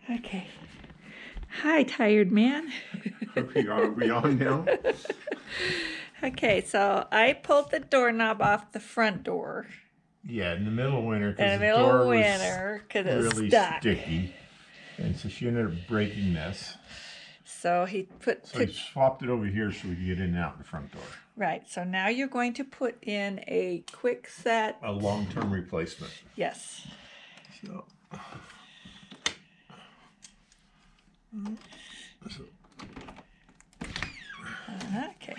Okay. Hi, tired man. Are we on now? Okay, so I pulled the doorknob off the front door Yeah, in the middle of winter in because the the middle door of was winter because it was really stuck. sticky. And so she ended up breaking this. So he So he swapped it over here so we could get in and out the front door. Right, so now you're going to put in a Kwikset. A long-term replacement. Yes. So. Okay.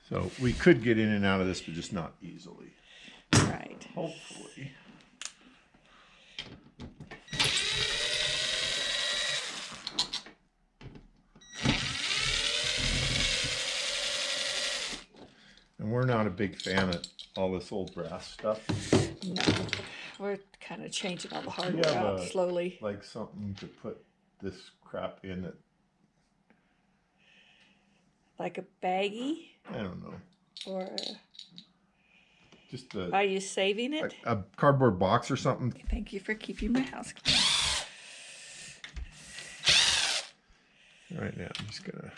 So we could get in and out of this, but just not easily. Right. Hopefully. And we're not a big fan of all this old brass stuff. No, we're kind of changing all the Do you hardware have out slowly. like something to put this crap in it? Like a baggie? I don't know. Or just are you saving it? A cardboard box or something? Thank you for keeping my house clean. Right now, I'm just gonna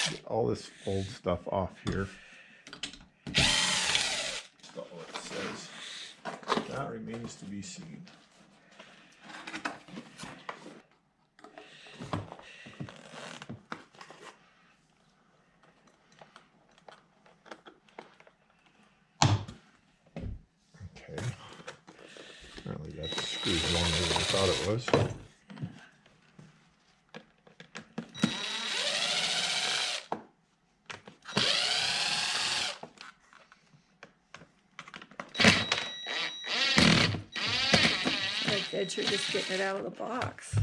get all this old stuff off here. That's all it says. That remains to be seen. Okay. Apparently that screws longer than I thought it was. I bet you're just getting it out of the box.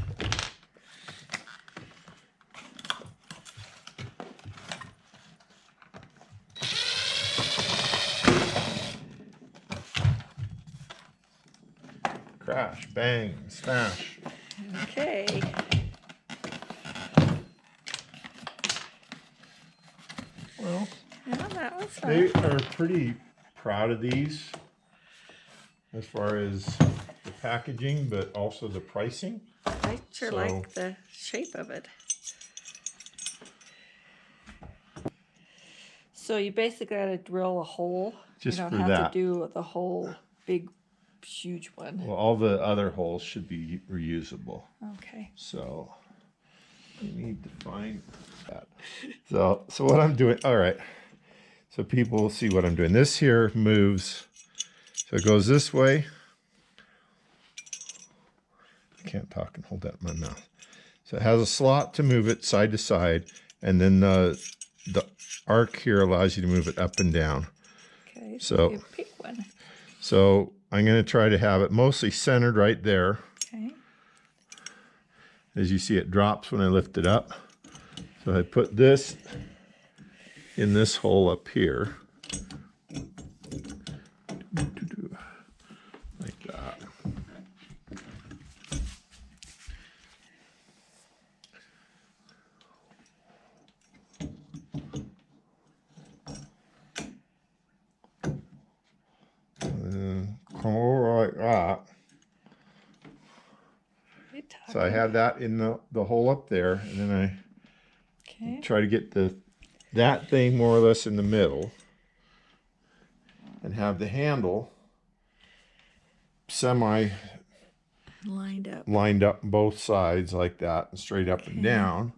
Crash, bang, smash. Okay. Well, Yeah, that was fun. they are pretty proud of these as far as the packaging, but also the pricing. I sure So- like the shape of it. So you basically got to drill a hole. Just you don't for have that. to do the whole big, huge one. Well, all the other holes should be reusable. Okay. So we need to find that. So what I'm doing, all right. So people will see what I'm doing. This here moves. So it goes this way. I can't talk and hold that in my mouth. So it has a slot to move it side to side. And then the arc here allows you to move it up and down. Okay, So you pick one. So I'm going to try to have it mostly centered right there. Okay. As you see, it drops when I lift it up. So I put this in this hole up here. Like that. And come over like that. So I have that in the hole up there, and then I try to get that thing more or less in the middle, and have the handle semi lined up both sides like that, and straight up and down.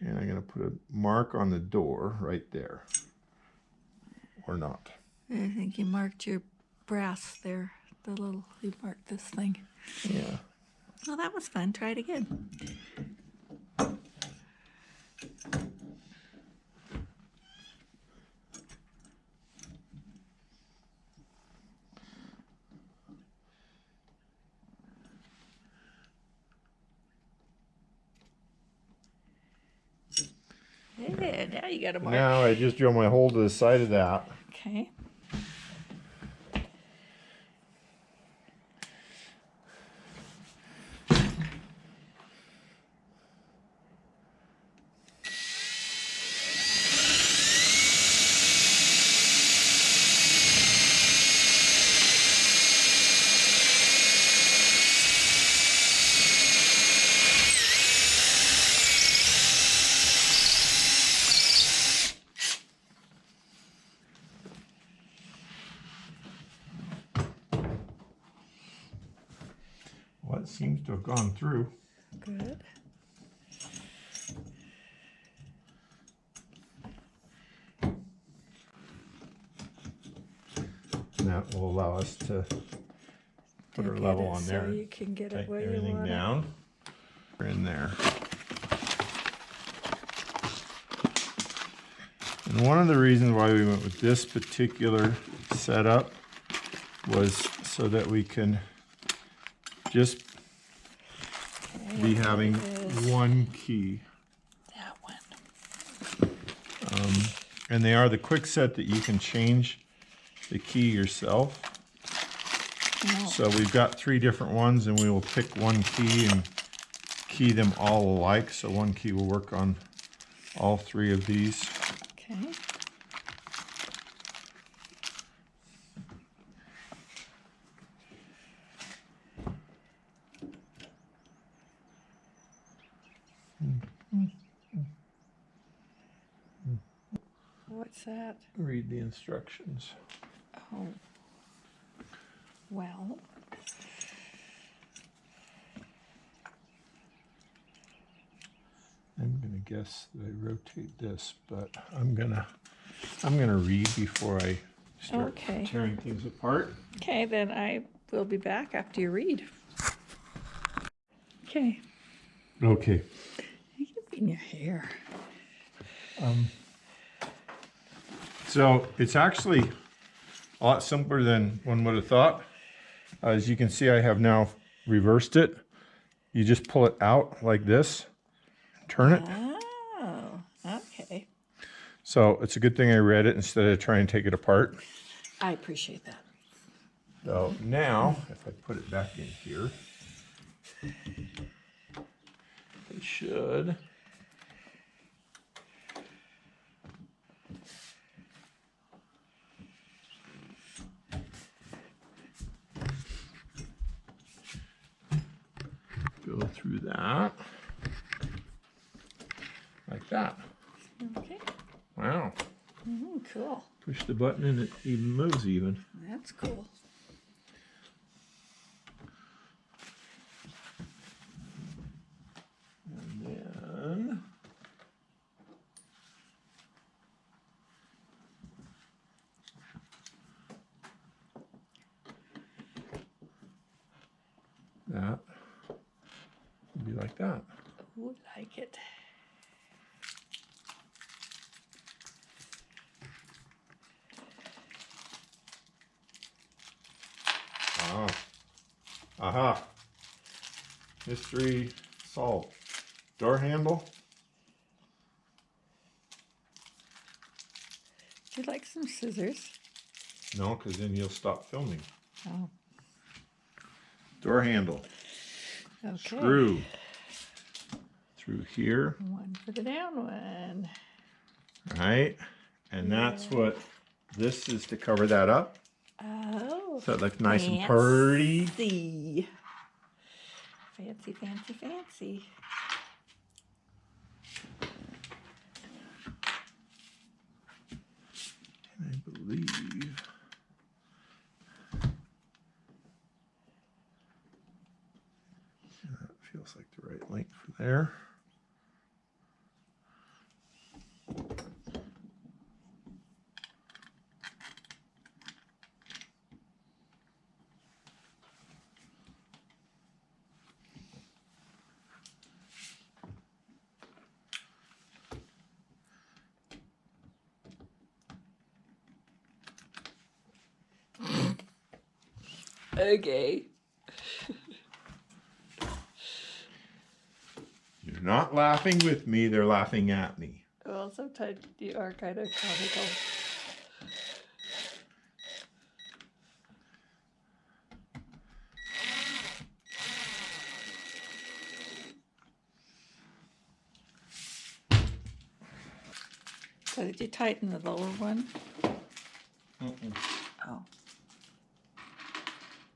And I'm going to put a mark on the door right there, or not. I think you marked your brass there. You marked this thing. Yeah. Well, that was fun. Try it again. Yeah, now you got a mark. Now I just drill my hole to the side of that. Okay. it seems to have gone through. Good. And that will allow us to put our get level it on so there. you can get it Tighten where you everything want down. We're in there. And one of the reasons why we went with this particular setup was so that we can just it. be having one key. That one. And they are the Kwikset that you can change the key yourself. Oh. So we've got 3 different ones, and we will pick one key and key them all alike. So one key will work on all 3 of these. Okay. What's that? Read the instructions. Oh. Well. I'm gonna guess that I rotate this, but I'm gonna read before I start tearing things apart. Okay, then I will be back after you read. Okay. Okay. You can be in your hair. So it's actually a lot simpler than one would have thought. As you can see, I have now reversed it. You just pull it out like this, turn it. Oh, okay. So it's a good thing I read it instead of trying to take it apart. I appreciate that. So now, if I put it back in here, it should. Go through that. Like that. Okay. Wow. Cool. Push the button and it even moves even. That's cool. And then that would be like that. Who like it? Ah. Aha. Mystery solved. Door handle. Do you like some scissors? No, because then you'll stop filming. Oh. Door handle. Okay. Screw. Through here. One for the down one. Right. And that's what this is to cover that up. Oh. So it looks nice and pretty. Fancy. Fancy, fancy, fancy. And I believe that feels like the right length for there. Okay. You're not laughing with me, they're laughing at me. Well, sometimes you are kind of comical. So did you tighten the lower one? Mm-mm. Oh.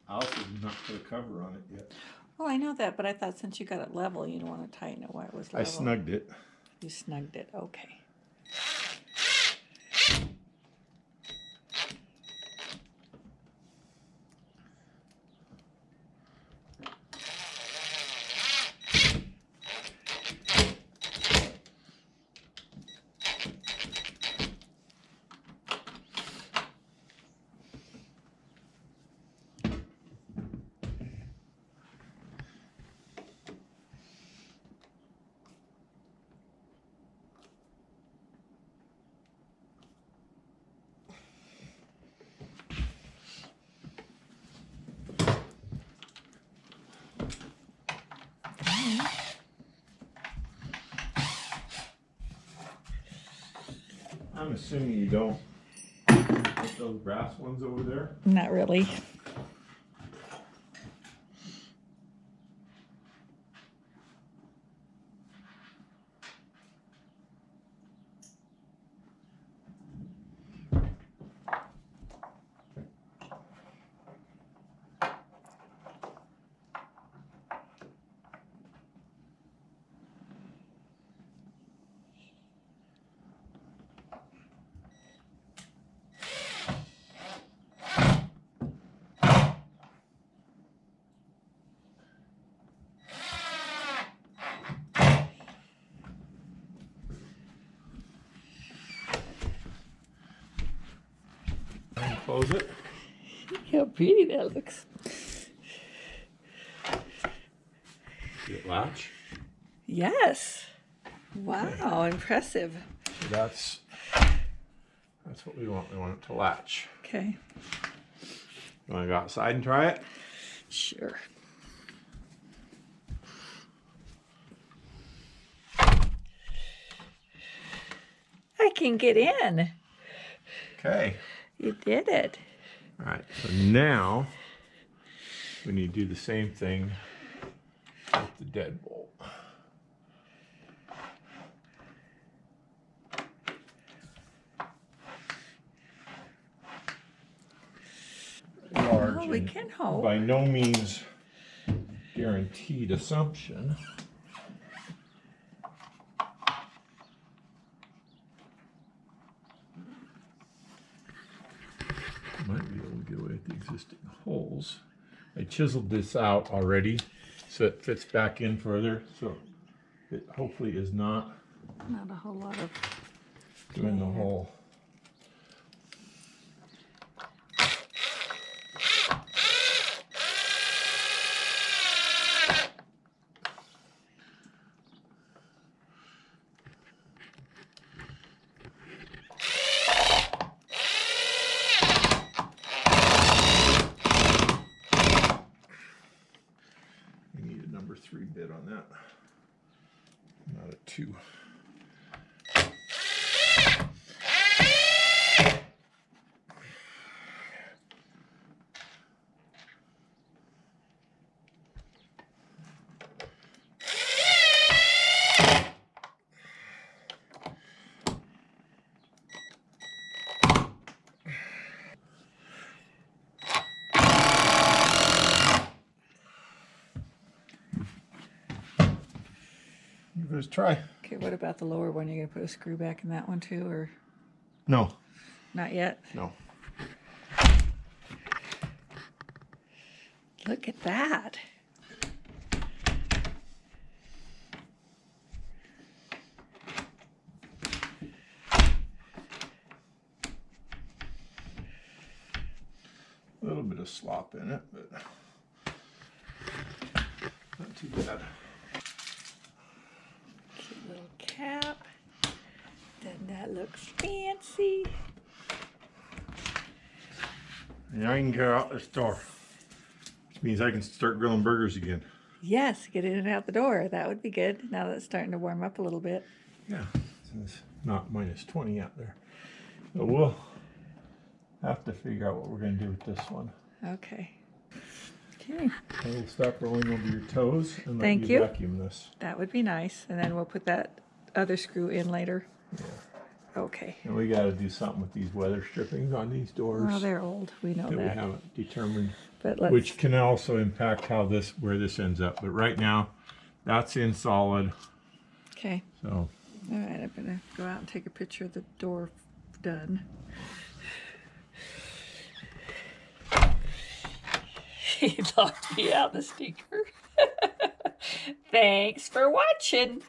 I also did not put a cover on it yet. Oh, I know that, but I thought since you got it level, you'd want to tighten it while it was level. I snugged it. You snugged it, okay. assuming you don't put those brass ones over there. Not really. Close it. How pretty that looks. Get latch. Yes. Wow, impressive. So that's what we want. We want it to latch. Okay. You want to go outside and try it? Sure. I can get in. Okay. You did it. All right. So now we need to do the same thing with the deadbolt. Large. Well, we and can hope. by no means guaranteed assumption. Might be able to get away with the existing holes. I chiseled this out already so it fits back in further, so it hopefully is not A whole lot of. doing the hole. We need a number 3 bit on that, not a 2. Give it a try. Okay, what about the lower one? You're gonna put a screw back in that one too, or No, not yet? no. Look at that. A little bit of slop in it, but not too bad. Cute little cap. Doesn't that look fancy? And I can get out the store. Which means I can start grilling burgers again. Yes, get in and out the door. That would be good now that it's starting to warm up a little bit. Yeah, it's not -20 out there. But we'll have to figure out what we're going to do with this one. Okay. Okay, I will stop rolling over your toes and let Thank you you. vacuum this. that would be nice. And then we'll put that other screw in later. Yeah. Okay. And we got to do something with these weather strippings on these doors Well, they're old. We know that we that. haven't determined, But let's. which can also impact where this ends up. But right now, that's in solid. Okay. So All right. I'm gonna go out and take a picture of the door done. He locked me out the sticker. Thanks for watching.